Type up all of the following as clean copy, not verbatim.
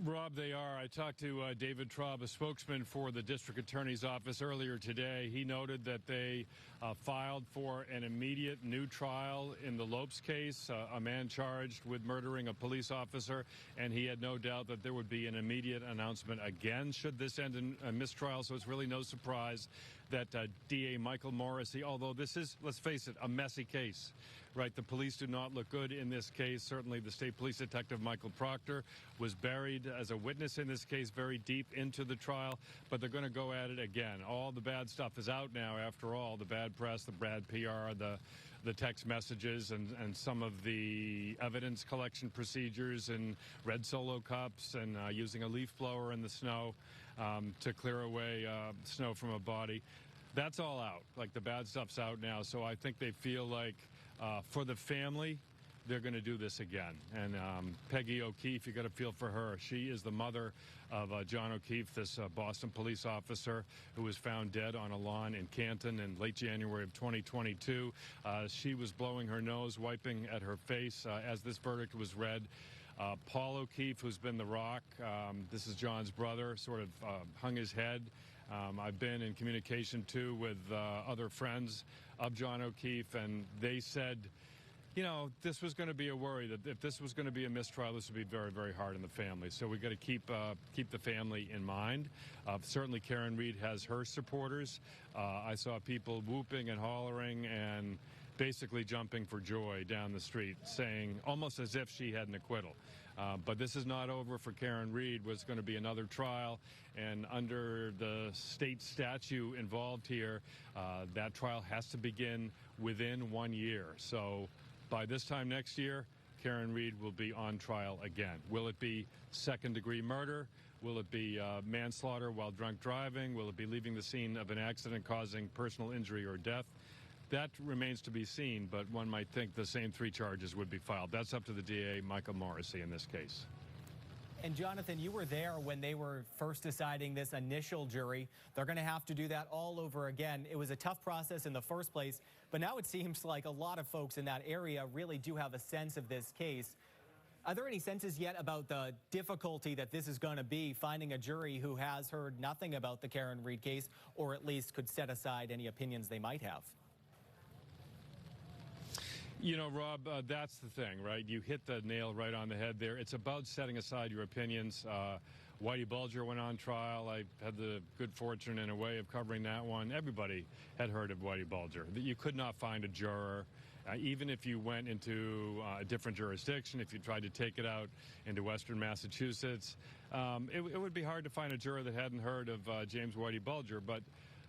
Rob, they are. I talked to David Traub, a spokesman for the district attorney's office earlier today. He noted that they filed for an immediate new trial in the Lopes case, a man charged with murdering a police officer, and he had no doubt that there would be an immediate announcement again should this end in a mistrial. So it's really no surprise that DA Michael Morrissey, although this is, let's face it, a messy case, right? The police do not look good in this case. Certainly the state police detective Michael Proctor was buried as a witness in this case very deep into the trial, but they're going to go at it again. All the bad stuff is out now, after all, the bad press, the bad PR, the text messages, and some of the evidence collection procedures and red Solo cups and using a leaf blower in the snow to clear away snow from a body. That's all out. Like, the bad stuff's out now, so I think they feel like for the family, they're going to do this again. And Peggy O'Keefe, you got to feel for her. She is the mother of John O'Keefe, this Boston police officer who was found dead on a lawn in Canton in late January of 2022. She was blowing her nose, wiping at her face as this verdict was read. Paul O'Keefe, who's been the Rock, this is John's brother, sort of hung his head. I've been in communication, too, with other friends of John O'Keefe, and they said, you know, this was going to be a worry, that if this was going to be a mistrial, this would be very, very hard on the family. So we've got to keep the family in mind. Certainly Karen Reed has her supporters. I saw people whooping and hollering and basically jumping for joy down the street, saying almost as if she had an acquittal. But this is not over for Karen Reed. There's going to be another trial, and under the state statute involved here, that trial has to begin within 1 year. So by this time next year, Karen Reed will be on trial again. Will it be second-degree murder? Will it be manslaughter while drunk driving? Will it be leaving the scene of an accident causing personal injury or death? That remains to be seen, but one might think the same three charges would be filed. That's up to the DA, Michael Morrissey, in this case. And Jonathan, you were there when they were first deciding this initial jury. They're going to have to do that all over again. It was a tough process in the first place, but now it seems like a lot of folks in that area really do have a sense of this case. Are there any senses yet about the difficulty that this is going to be, finding a jury who has heard nothing about the Karen Reed case, or at least could set aside any opinions they might have? You know, Rob, that's the thing, right? You hit the nail right on the head there. It's about setting aside your opinions. Whitey Bulger went on trial. I had the good fortune, in a way, of covering that one. Everybody had heard of Whitey Bulger. You could not find a juror, even if you went into a different jurisdiction, if you tried to take it out into Western Massachusetts. It would be hard to find a juror that hadn't heard of James Whitey Bulger. But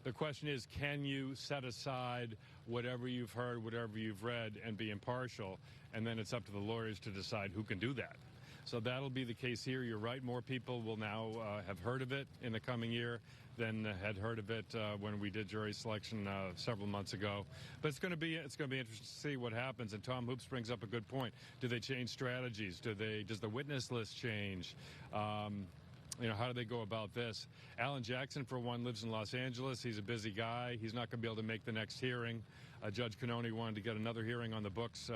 the question is, can you set aside whatever you've heard, whatever you've read, and be impartial? And then it's up to the lawyers to decide who can do that. So that'll be the case here. You're right. More people will now have heard of it in the coming year than had heard of it when we did jury selection several months ago. But it's going to be interesting to see what happens. And Tom Hoops brings up a good point. Do they change strategies? Does the witness list change? You know, how do they go about this? Alan Jackson, for one, lives in Los Angeles. He's a busy guy. He's not going to be able to make the next hearing. Judge Cannone wanted to get another hearing on the books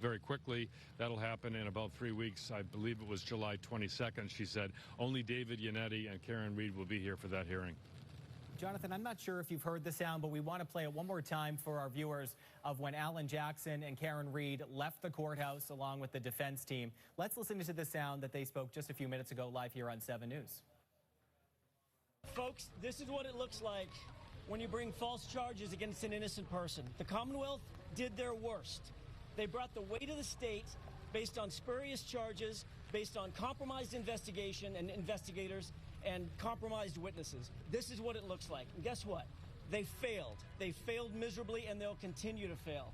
very quickly. That'll happen in about 3 weeks. I believe it was July 22nd, she said. Only David Yannetti and Karen Reed will be here for that hearing. Jonathan, I'm not sure if you've heard the sound, but we want to play it one more time for our viewers of when Alan Jackson and Karen Reed left the courthouse along with the defense team. Let's listen to the sound that they spoke just a few minutes ago live here on 7 News. Folks, this is what it looks like when you bring false charges against an innocent person. The Commonwealth did their worst. They brought the weight of the state based on spurious charges, based on compromised investigation and investigators, and compromised witnesses. This is what it looks like. And guess what? They failed. They failed miserably, and they'll continue to fail.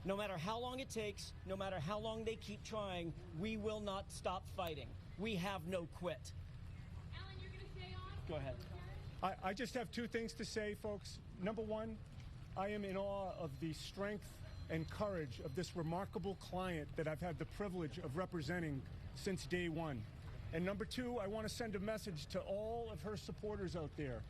No matter how long it takes, no matter how long they keep trying, we will not stop fighting. We have no quit. Alan, you're going to stay on? Go ahead. I just have two things to say, folks. Number one, I am in awe of the strength and courage of this remarkable client that I've had the privilege of representing since day one. And number two, I want to send a message to all of her supporters out there.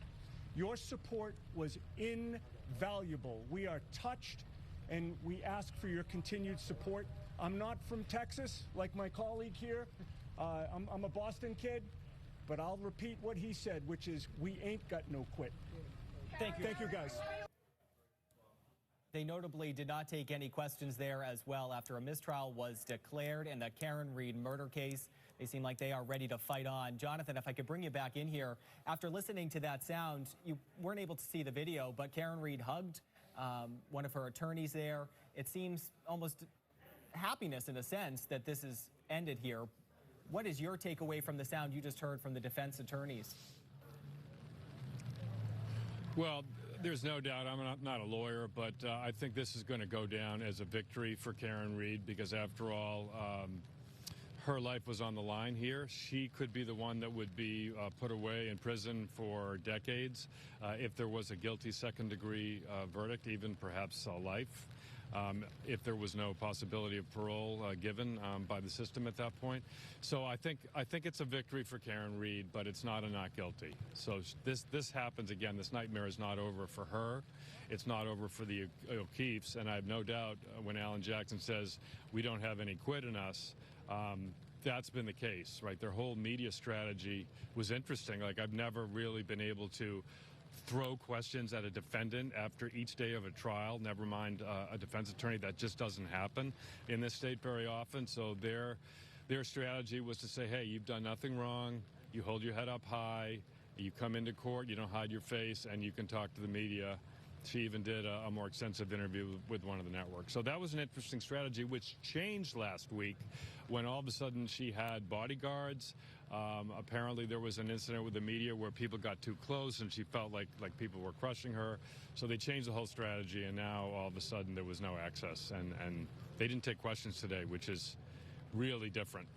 Your support was invaluable. We are touched, and we ask for your continued support. I'm not from Texas, like my colleague here, I'm a Boston kid, but I'll repeat what he said, which is we ain't got no quit. Thank you. Thank you, guys. They notably did not take any questions there as well after a mistrial was declared in the Karen Reed murder case. They seem like they are ready to fight on. Jonathan, if I could bring you back in here. After listening to that sound, you weren't able to see the video, but Karen Reed hugged one of her attorneys there. It seems almost happiness in a sense that this is ended here. What is your takeaway from the sound you just heard from the defense attorneys? Well, there's no doubt. I'm not a lawyer, but I think this is going to go down as a victory for Karen Reed because, after all, her life was on the line here. She could be the one that would be put away in prison for decades if there was a guilty second-degree verdict, even perhaps life. If there was no possibility of parole given by the system at that point. So I think it's a victory for Karen Reed, but it's not a not guilty. So this happens again. This nightmare is not over for her. It's not over for the O'Keefes, and I have no doubt when Alan Jackson says we don't have any quit in us, that's been the case, right? Their whole media strategy was interesting. Like, I've never really been able to throw questions at a defendant after each day of a trial, never mind a defense attorney. That just doesn't happen in this state very often. So their strategy was to say, hey, you've done nothing wrong. You hold your head up high. You come into court. You don't hide your face, and you can talk to the media. She even did a more extensive interview with one of the networks. So that was an interesting strategy, which changed last week when all of a sudden she had bodyguards. Apparently there was an incident with the media where people got too close and she felt like people were crushing her. So they changed the whole strategy, and now all of a sudden there was no access. And they didn't take questions today, which is really different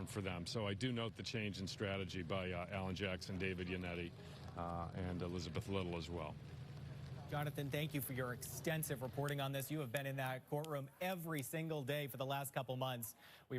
for them. So I do note the change in strategy by Alan Jackson, David Yannetti, and Elizabeth Little as well. Jonathan, thank you for your extensive reporting on this. You have been in that courtroom every single day for the last couple months. We